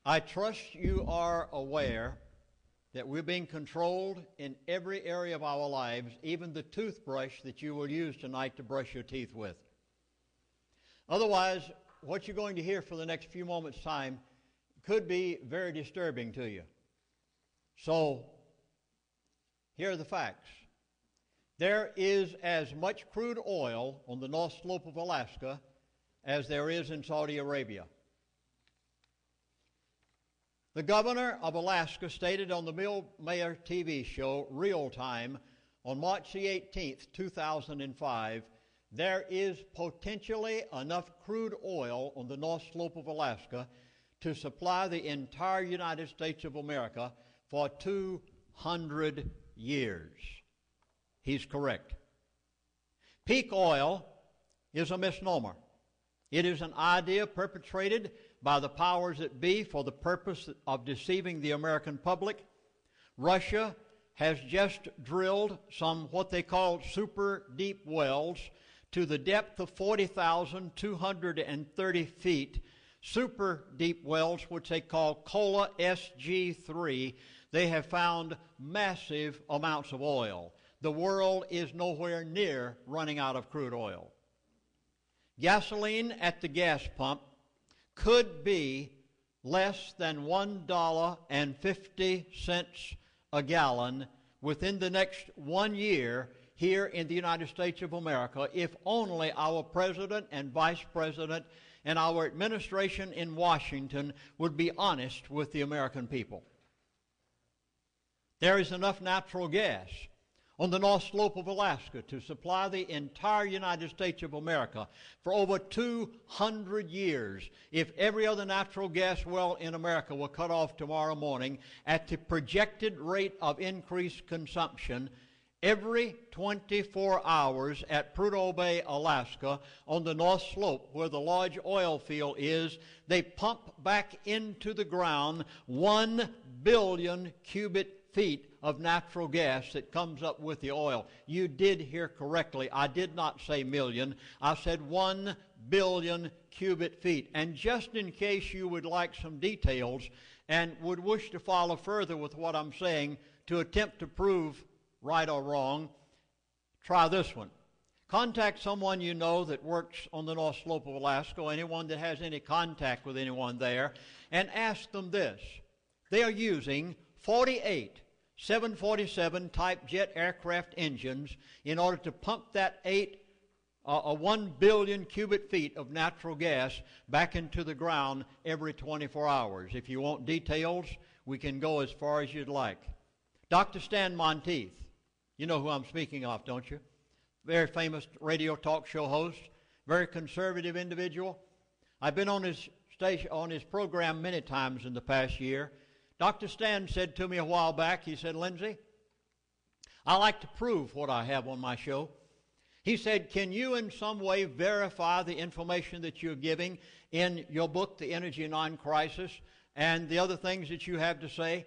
I trust you are aware that we're being controlled in every area of our lives, even the toothbrush that you will use tonight to brush your teeth with. Otherwise, what you're going to hear for the next few moments' time could be very disturbing to you. So, here are the facts. There is as much crude oil on the North Slope of Alaska as there is in Saudi Arabia. The governor of Alaska stated on the Bill Mayer TV show, Real Time, on March the 18th, 2005, there is potentially enough crude oil on the North Slope of Alaska to supply the entire United States of America for 200 years. He's correct. Peak oil is a misnomer. It is an idea perpetrated by the powers that be for the purpose of deceiving the American public. Russia has just drilled some what they call super deep wells to the depth of 40,230 feet. Super deep wells, which they call Cola SG3, they have found massive amounts of oil. The world is nowhere near running out of crude oil. Gasoline at the gas pump could be less than $1.50 a gallon within the next 1 year here in the United States of America, if only our president and vice president and our administration in Washington would be honest with the American people. There is enough natural gas on the North Slope of Alaska to supply the entire United States of America for over 200 years if every other natural gas well in America were cut off tomorrow morning at the projected rate of increased consumption. Every 24 hours at Prudhoe Bay, Alaska, on the North Slope where the large oil field is, they pump back into the ground 1 billion cubic feet of natural gas that comes up with the oil. You did hear correctly. I did not say million. I said 1 billion cubic feet. And just in case you would like some details and would wish to follow further with what I'm saying to attempt to prove right or wrong, try this one. Contact someone you know that works on the North Slope of Alaska, or anyone that has any contact with anyone there, and ask them this. They are using 48 747 type jet aircraft engines in order to pump that 1 billion cubic feet of natural gas back into the ground every 24 hours. If you want details, we can go as far as you'd like. Dr. Stan Monteith, you know who I'm speaking of, don't you? Very famous radio talk show host, very conservative individual. I've been on his station, on his program many times in the past year. Dr. Stan said to me a while back, he said, Lindsey, I like to prove what I have on my show. He said, can you in some way verify the information that you're giving in your book, The Energy Non-Crisis, and the other things that you have to say?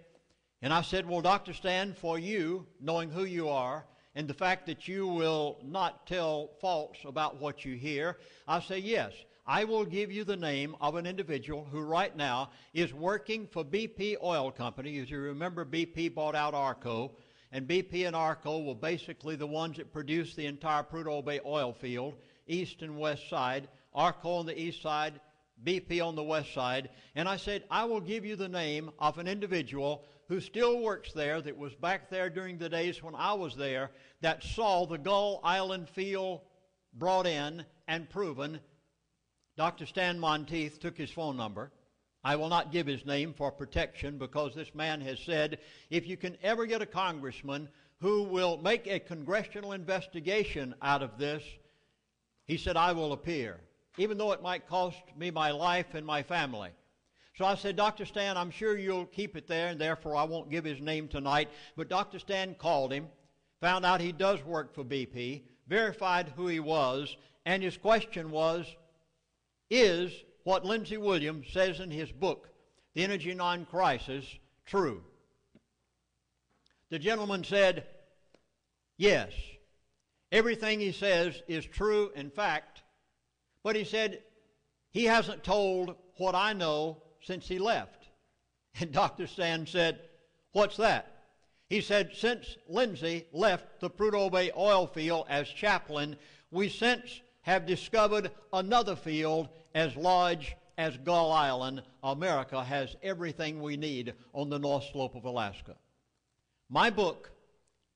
And I said, well, Dr. Stan, for you, knowing who you are, and the fact that you will not tell false about what you hear, I say, yes, I will give you the name of an individual who right now is working for BP Oil Company. As you remember, BP bought out Arco, and BP and Arco were basically the ones that produced the entire Prudhoe Bay oil field, east and west side, Arco on the east side, BP on the west side. And I said, I will give you the name of an individual who still works there, that was back there during the days when I was there, that saw the Gull Island field brought in and proven. Dr. Stan Monteith took his phone number. I will not give his name for protection because this man has said, if you can ever get a congressman who will make a congressional investigation out of this, he said, I will appear, even though it might cost me my life and my family. So I said, Dr. Stan, I'm sure you'll keep it there, and therefore I won't give his name tonight. But Dr. Stan called him, found out he does work for BP, verified who he was, and his question was, is what Lindsey Williams says in his book, The Energy Non-Crisis, true? The gentleman said, yes, everything he says is true in fact, but he said he hasn't told what I know since he left. And Dr. Sand said, "What's that?" He said, "Since Lindsey left the Prudhoe Bay oil field as chaplain, we since have discovered another field as large as Gull Island. America has everything we need on the North Slope of Alaska." My book,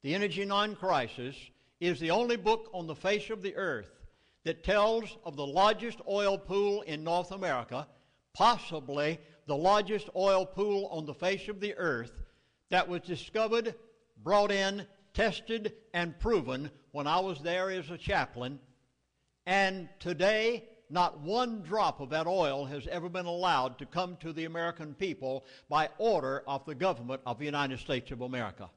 The Energy Non-Crisis, is the only book on the face of the earth that tells of the largest oil pool in North America, possibly the largest oil pool on the face of the earth, that was discovered, brought in, tested, and proven when I was there as a chaplain. And today, not one drop of that oil has ever been allowed to come to the American people by order of the government of the United States of America.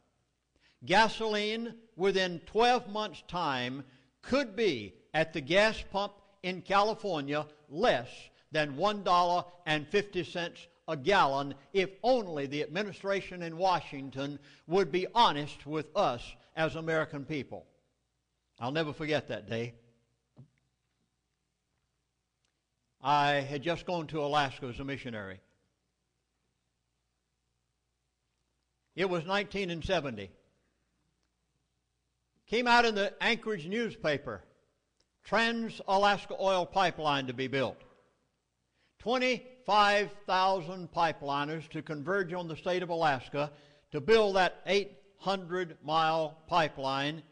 Gasoline, within 12 months' time, could be at the gas pump in California less than $1.50 a gallon if only the administration in Washington would be honest with us as American people. I'll never forget that day. I had just gone to Alaska as a missionary. It was 1970. Came out in the Anchorage newspaper, Transalaska oil pipeline to be built. 25,000 pipeliners to converge on the state of Alaska to build that 800-mile pipeline,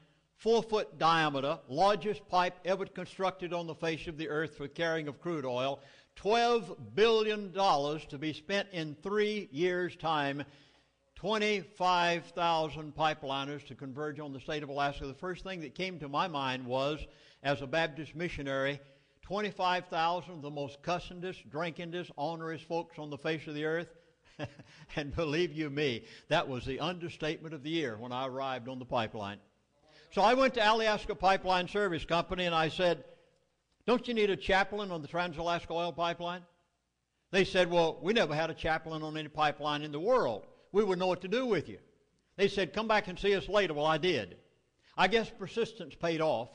4-foot diameter, largest pipe ever constructed on the face of the earth for carrying of crude oil, $12 billion to be spent in 3 years' time, 25,000 pipeliners to converge on the state of Alaska. The first thing that came to my mind was, as a Baptist missionary, 25,000 of the most cussingest, drinkingest, onerous folks on the face of the earth. And believe you me, that was the understatement of the year when I arrived on the pipeline. So I went to Alyeska Pipeline Service Company and I said, "Don't you need a chaplain on the Transalaska oil pipeline?" They said, "Well, we never had a chaplain on any pipeline in the world. We would know what to do with you." They said, "Come back and see us later." Well, I did. I guess persistence paid off,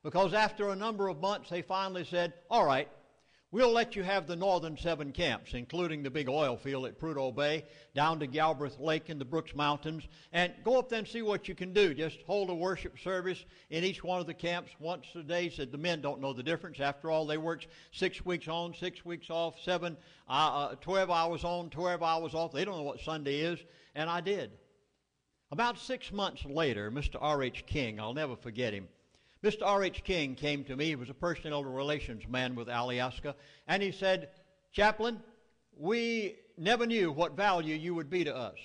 because after a number of months they finally said, "All right, we'll let you have the northern 7 camps, including the big oil field at Prudhoe Bay, down to Galbraith Lake and the Brooks Mountains, and go up there and see what you can do. Just hold a worship service in each one of the camps once a day." Said the men don't know the difference. After all, they worked 6 weeks on, 6 weeks off, 12 hours on, 12 hours off. They don't know what Sunday is, and I did. About 6 months later, Mr. R.H. King, I'll never forget him, Mr. R.H. King came to me. He was a personnel relations man with Alyeska, and he said, "Chaplain, we never knew what value you would be to us."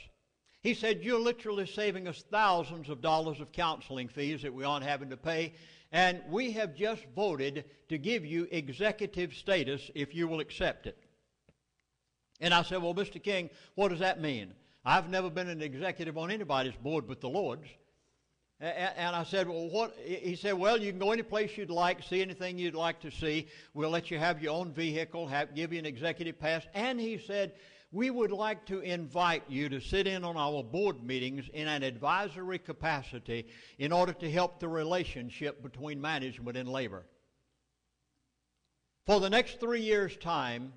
He said, "You're literally saving us thousands of dollars of counseling fees that we aren't having to pay, and we have just voted to give you executive status if you will accept it." And I said, "Well, Mr. King, what does that mean? I've never been an executive on anybody's board but the Lord's." And I said, "Well, what?" He said, "Well, you can go any place you'd like, see anything you'd like to see. We'll let you have your own vehicle, give you an executive pass." And he said, "We would like to invite you to sit in on our board meetings in an advisory capacity in order to help the relationship between management and labor." For the next 3 years' time,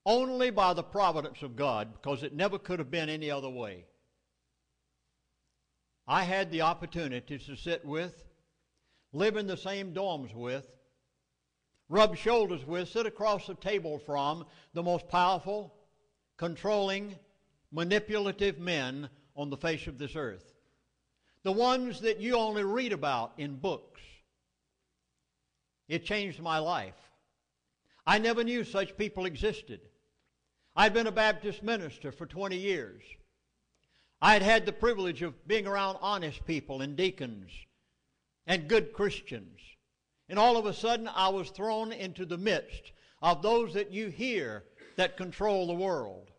only by the providence of God, because it never could have been any other way, I had the opportunity to sit with, live in the same dorms with, rub shoulders with, sit across the table from the most powerful, controlling, manipulative men on the face of this earth. The ones that you only read about in books. It changed my life. I never knew such people existed. I'd been a Baptist minister for 20 years. I had had the privilege of being around honest people and deacons and good Christians. And all of a sudden, I was thrown into the midst of those that you hear that control the world.